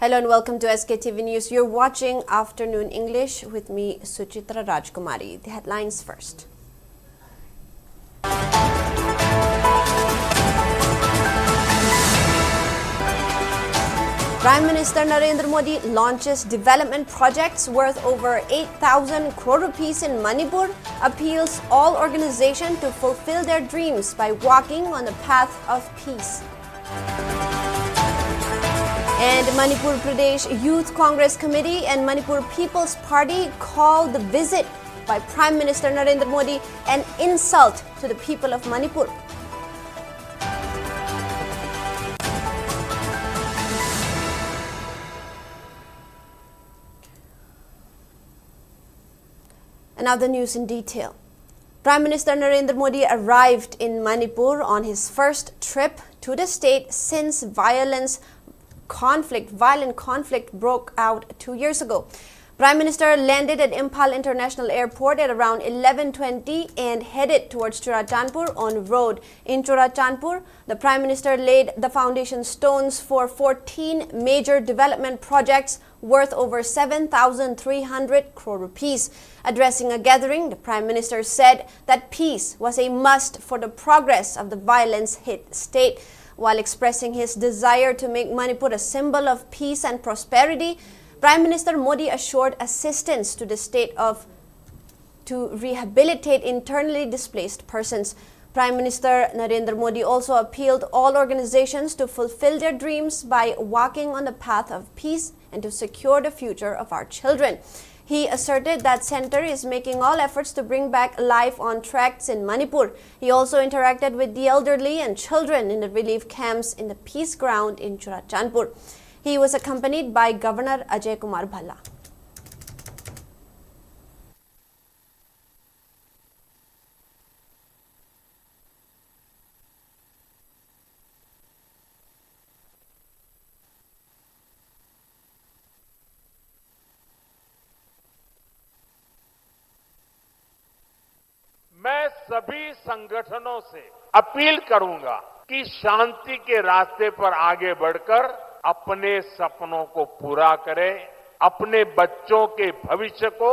Hello and welcome to SKTV News. You're watching Afternoon English with me, Suchitra Rajkumari. The headlines first. Prime Minister Narendra Modi launches development projects worth over 8,000 crore rupees in Manipur, appeals all organizations to fulfill their dreams by walking on the path of peace. And Manipur Pradesh Youth Congress Committee and Manipur People's Party called the visit by Prime Minister Narendra Modi an insult to the people of Manipur. And now the news in detail. Prime Minister Narendra Modi arrived in Manipur on his first trip to the state since violent conflict broke out 2 years ago. Prime Minister landed at Imphal International Airport at around 11:20 and headed towards Churachandpur on road. In Churachandpur, the Prime Minister laid the foundation stones for 14 major development projects worth over 7,300 crore rupees. Addressing a gathering, the Prime Minister said that peace was a must for the progress of the violence-hit state. While expressing his desire to make Manipur a symbol of peace and prosperity, Prime Minister Modi assured assistance to the state to rehabilitate internally displaced persons. Prime Minister Narendra Modi also appealed all organizations to fulfill their dreams by walking on the path of peace and to secure the future of our children. He asserted that center is making all efforts to bring back life on tracks in Manipur. He also interacted with the elderly and children in the relief camps in the peace ground in Churachandpur. He was accompanied by Governor Ajay Kumar Bhalla. मैं सभी संगठनों से appeal करूंगा कि शांति के रास्ते पर आगे बढ़कर अपने सपनों को पूरा करें, अपने बच्चों के भविष्य को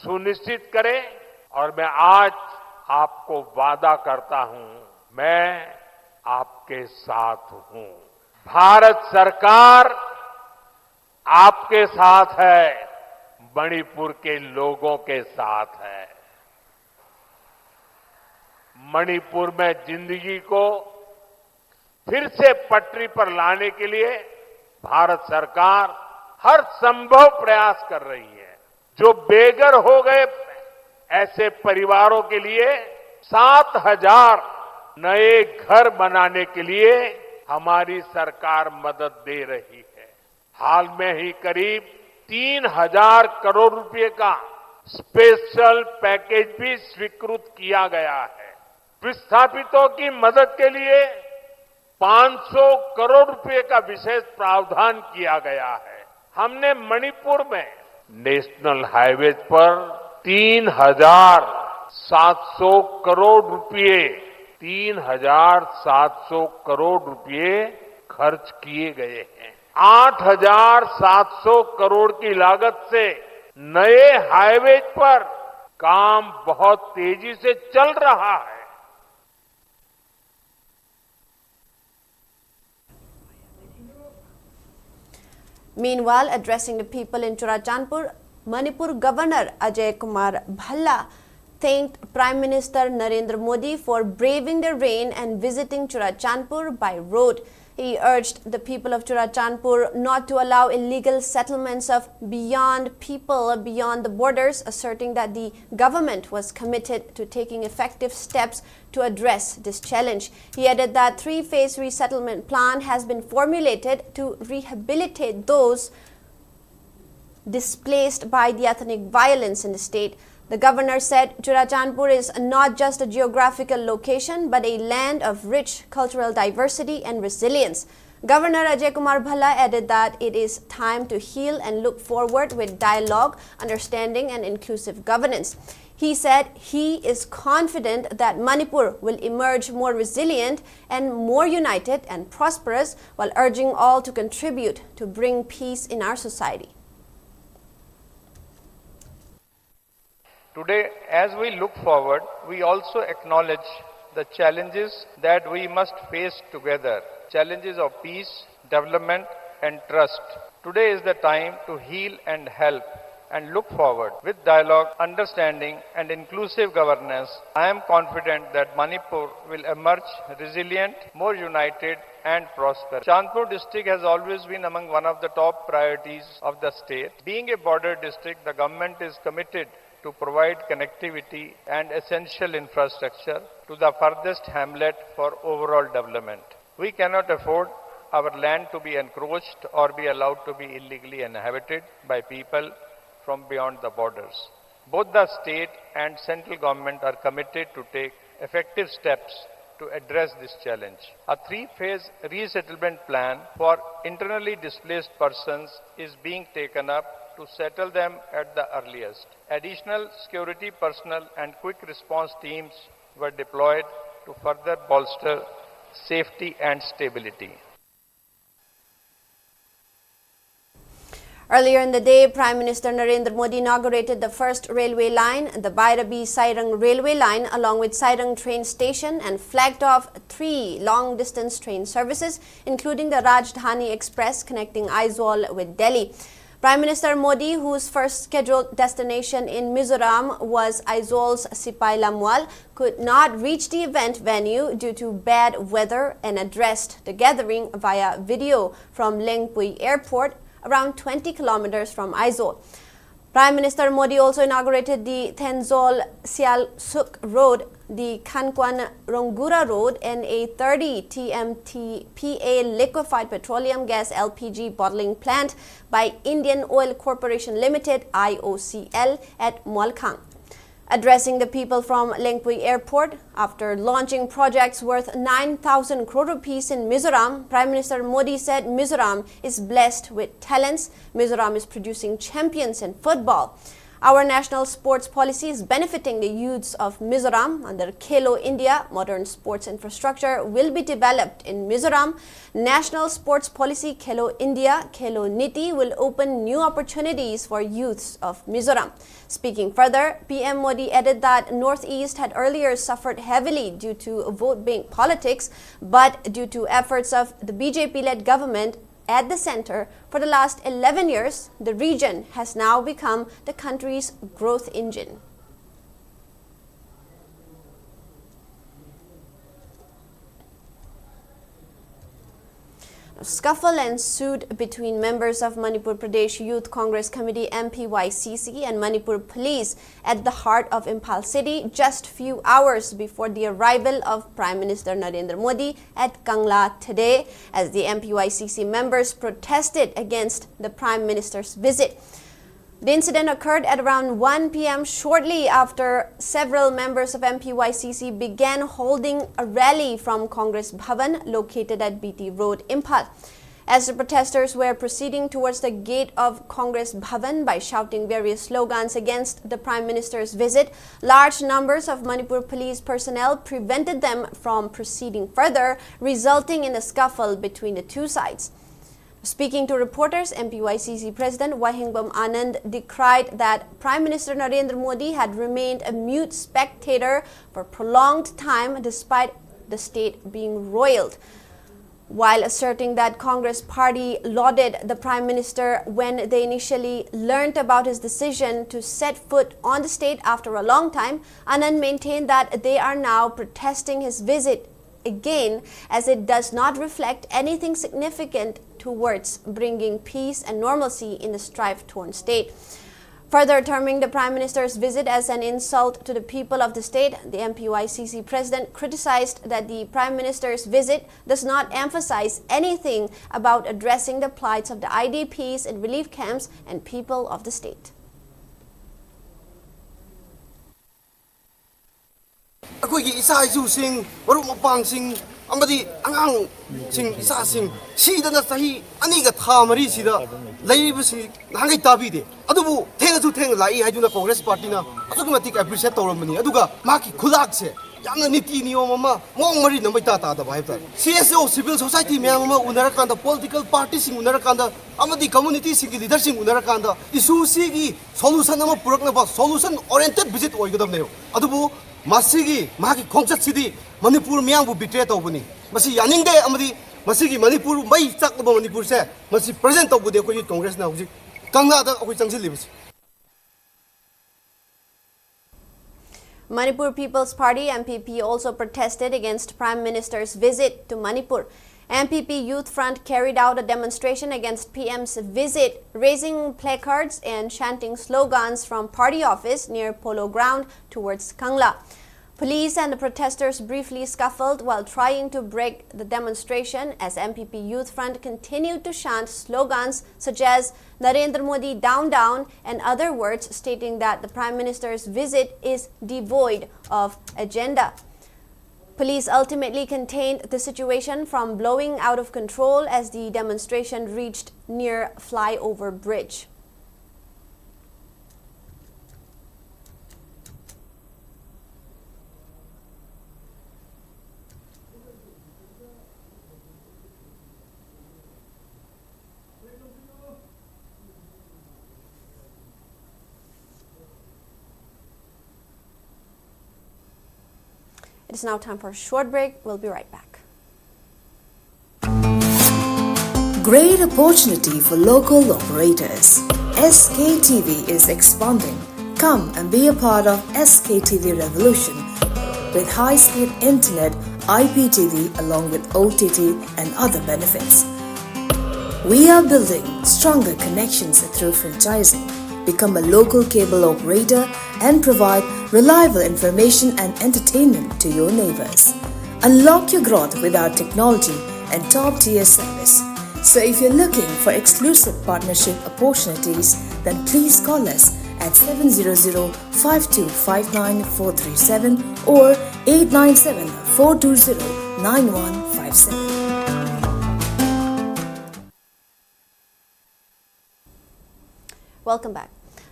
सुनिश्चित करें और मैं आज आपको वादा करता हूं, मैं आपके साथ हूं। भारत सरकार आपके साथ है, मणिपुर के लोगों के साथ है। मणिपुर में जिंदगी को फिर से पटरी पर लाने के लिए भारत सरकार हर संभव प्रयास कर रही है। जो बेघर हो गए ऐसे परिवारों के लिए 7,000 नए घर बनाने के लिए हमारी सरकार मदद दे रही है। हाल में ही करीब 3,000 करोड़ रुपए का स्पेशल पैकेज भी स्वीकृत किया गया है। विस्थापितों की मदद के लिए 500 करोड़ रुपए का विशेष प्रावधान किया गया है। हमने मणिपुर में नेशनल हाईवे पर 3,700 करोड़ रुपए 3,700 करोड़ रुपए खर्च किए गए हैं। 8,700 करोड़ की लागत से नए हाईवे पर काम बहुत तेजी से चल रहा है। Meanwhile, addressing the people in Churachandpur, Manipur Governor Ajay Kumar Bhalla thanked Prime Minister Narendra Modi for braving the rain and visiting Churachandpur by road. He urged the people of Churachandpur not to allow illegal settlements of beyond the borders, asserting that the government was committed to taking effective steps to address this challenge. He added that three-phase resettlement plan has been formulated to rehabilitate those displaced by the ethnic violence in the state. The governor said Churachandpur is not just a geographical location but a land of rich cultural diversity and resilience. Governor Ajay Kumar Bhalla added that it is time to heal and look forward with dialogue, understanding and inclusive governance. He said he is confident that Manipur will emerge more resilient and more united and prosperous, while urging all to contribute to bring peace in our society. Today, as we look forward, we also acknowledge the challenges that we must face together, challenges of peace, development and trust. Today is the time to heal and help and look forward. With dialogue, understanding and inclusive governance, I am confident that Manipur will emerge resilient, more united and prosperous. Chandpur district has always been among one of the top priorities of the state. Being a border district, the government is committed to provide connectivity and essential infrastructure to the furthest hamlet for overall development. We cannot afford our land to be encroached or be allowed to be illegally inhabited by people from beyond the borders. Both the state and central government are committed to take effective steps to address this challenge. A three-phase resettlement plan for internally displaced persons is being taken up to settle them at the earliest. Additional security personnel and quick response teams were deployed to further bolster safety and stability. Earlier in the day, Prime Minister Narendra Modi inaugurated the first railway line, the Bairabi-Sairang railway line, along with Sairang train station, and flagged off 3 long-distance train services, including the Rajdhani Express connecting Aizawl with Delhi. Prime Minister Modi, whose first scheduled destination in Mizoram was Aizawl's Sipai Lamwal, could not reach the event venue due to bad weather and addressed the gathering via video from Lengpui Airport, around 20 kilometers from Aizawl. Prime Minister Modi also inaugurated the Tenzol Sialsuk Road, the Kankwan Rongura Road, and a 30 TMTPA liquefied petroleum gas LPG bottling plant by Indian Oil Corporation Limited IOCL at Mualkhang. Addressing the people from Lengpui Airport, after launching projects worth 9,000 crore rupees in Mizoram, Prime Minister Modi said Mizoram is blessed with talents. Mizoram is producing champions in football. Our national sports policy is benefiting the youths of Mizoram. Under Khelo India, modern sports infrastructure will be developed in Mizoram. National sports policy Khelo India, Khelo Niti will open new opportunities for youths of Mizoram. Speaking further, PM Modi added that Northeast had earlier suffered heavily due to vote bank politics, but due to efforts of the BJP-led government at the center for the last 11 years, the region has now become the country's growth engine. A scuffle ensued between members of Manipur Pradesh Youth Congress Committee MPYCC and Manipur Police at the heart of Imphal city just few hours before the arrival of Prime Minister Narendra Modi at Kangla today, as the MPYCC members protested against the Prime Minister's visit. The incident occurred at around 1 p.m. shortly after several members of MPYCC began holding a rally from Congress Bhavan located at BT Road, Imphal. As the protesters were proceeding towards the gate of Congress Bhavan by shouting various slogans against the Prime Minister's visit, large numbers of Manipur police personnel prevented them from proceeding further, resulting in a scuffle between the two sides. Speaking to reporters, MPYCC President Wahingbam Anand decried that Prime Minister Narendra Modi had remained a mute spectator for prolonged time despite the state being roiled, while asserting that Congress party lauded the Prime Minister when they initially learnt about his decision to set foot on the state after a long time. Anand maintained that they are now protesting his visit again, as it does not reflect anything significant towards bringing peace and normalcy in the strife-torn state. Further terming the Prime Minister's visit as an insult to the people of the state, the MPYCC President criticized that the Prime Minister's visit does not emphasize anything about addressing the plights of the IDPs in relief camps and people of the state. ꯑꯩꯈꯣꯏꯒꯤ ꯏꯆꯥ ꯏꯁꯨꯁꯤꯡ ꯃꯔꯨꯞ ꯃꯄꯥꯡꯁꯤꯡ amadi angang sing isa sing si dana sahi ani ga tha mari si da lai bu si nangai tabi de adubu theng su theng lai hai juna Congress party na adu ma tik appreciate tawramani aduga ma ki khulak se yamna niti niyom ma mong mari namai ta da bai ta CSO civil society myam ma unara kanda political party sing unara kanda amadi community sing leader sing unara kanda issue si gi solution ama purak na ba solution oriented visit oi gadam ne adubu masigi maki khongchat sidi Manipur myam bu betray tawbani masi yaning de amadi masigi Manipur mai chak ba Manipur se masi present tawbu de ko Congress na huji kangna da ko changsil libasi. Manipur People's Party MPP also protested against Prime Minister's visit to Manipur. MPP Youth Front carried out a demonstration against PM's visit, raising placards and chanting slogans from party office near Polo Ground towards Kangla. Police and the protesters briefly scuffled while trying to break the demonstration as MPP Youth Front continued to chant slogans such as Narendra Modi down down and other words stating that the Prime Minister's visit is devoid of agenda. Police ultimately contained the situation from blowing out of control as the demonstration reached near Flyover Bridge. It is now time for a short break. We'll be right back. Great opportunity for local operators. SKTV is expanding. Come and be a part of SKTV revolution with high-speed internet, IPTV along with OTT and other benefits. We are building stronger connections through franchising. Become a local cable operator and provide reliable information and entertainment to your neighbors. Unlock your growth with our technology and top-tier service. So if you're looking for exclusive partnership opportunities, then please call us at 700-5259-437 or 897-420-9157. Welcome back.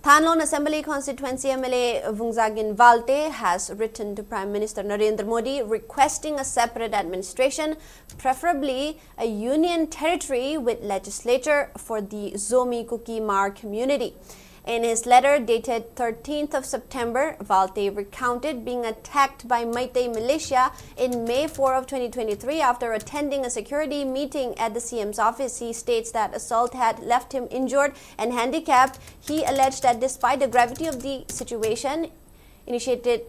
Thanlon Assembly Constituency MLA Vungzagin Valte has written to Prime Minister Narendra Modi requesting a separate administration, preferably a union territory with legislature for the Zomi Kuki Mar community. In his letter dated 13th of September, Valte recounted being attacked by Meitei militia in May 4 of 2023 after attending a security meeting at the CM's office. He states that assault had left him injured and handicapped. He alleged that despite the gravity of the situation, initiated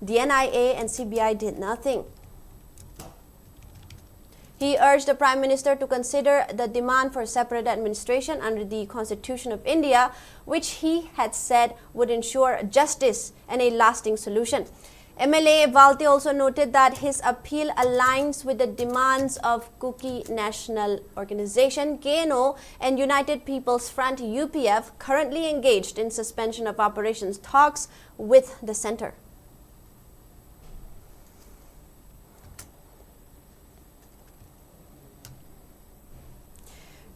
the NIA and CBI did nothing. He urged the Prime Minister to consider the demand for separate administration under the Constitution of India, which he had said would ensure justice and a lasting solution. MLA Valte also noted that his appeal aligns with the demands of Kuki National Organization, KNO, and United People's Front, UPF, currently engaged in suspension of operations talks with the centre.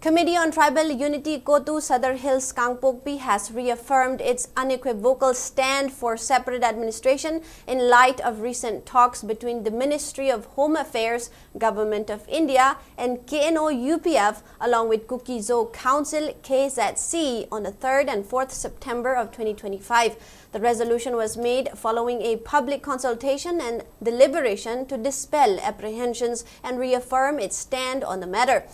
Committee on Tribal Unity Kotu Sadar Hills Kangpokpi has reaffirmed its unequivocal stand for separate administration in light of recent talks between the Ministry of Home Affairs, Government of India and KNO UPF along with Kuki Zo Council KZC on the 3rd and 4th September of 2025. The resolution was made following a public consultation and deliberation to dispel apprehensions and reaffirm its stand on the matter.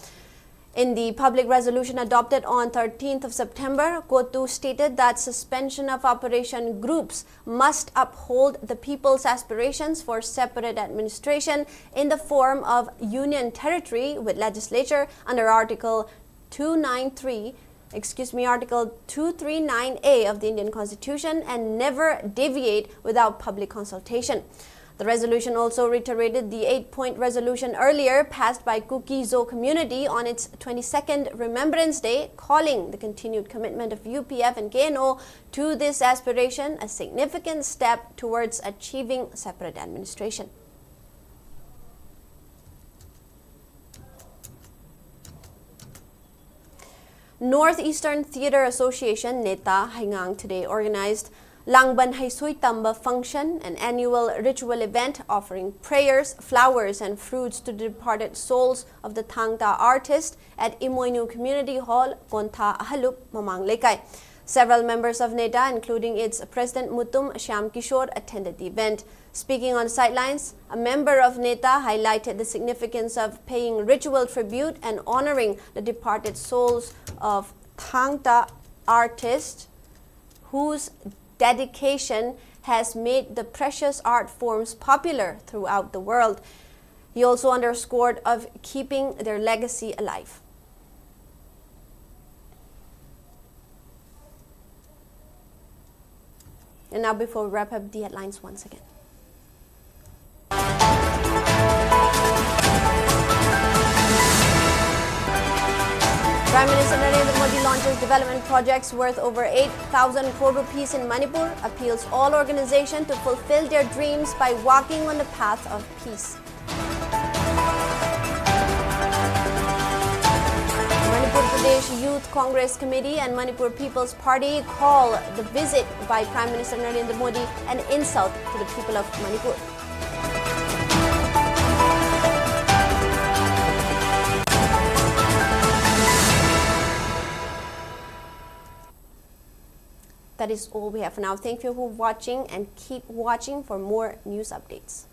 In the public resolution adopted on 13th of September, Kotu stated that suspension of operation groups must uphold the people's aspirations for separate administration in the form of union territory with legislature under Article 239A of the Indian Constitution and never deviate without public consultation. The resolution also reiterated the 8-point resolution earlier passed by Kuki Zo community on its 22nd Remembrance Day, calling the continued commitment of UPF and KNO to this aspiration a significant step towards achieving separate administration. Northeastern Theatre Association Neta Haingang today organized Langban Haisui Tamba function, an annual ritual event offering prayers, flowers and fruits to the departed souls of the Thangta artist at Imoinu Community Hall, Kontha Ahalup, Mamang Lekai. Several members of Neta, including its President Mutum Shyam Kishore, attended the event. Speaking on the sidelines, a member of Neta highlighted the significance of paying ritual tribute and honoring the departed souls of Thangta artists whose dedication has made the precious art forms popular throughout the world. He also underscored of keeping their legacy alive. And now, before we wrap up the headlines once again. Prime Minister Narendra Modi launches development projects worth over 8,000 crore rupees in Manipur, appeals all organizations to fulfill their dreams by walking on the path of peace. Manipur Pradesh Youth Congress Committee and Manipur People's Party call the visit by Prime Minister Narendra Modi an insult to the people of Manipur. That is all we have for now. Thank you for watching and keep watching for more news updates.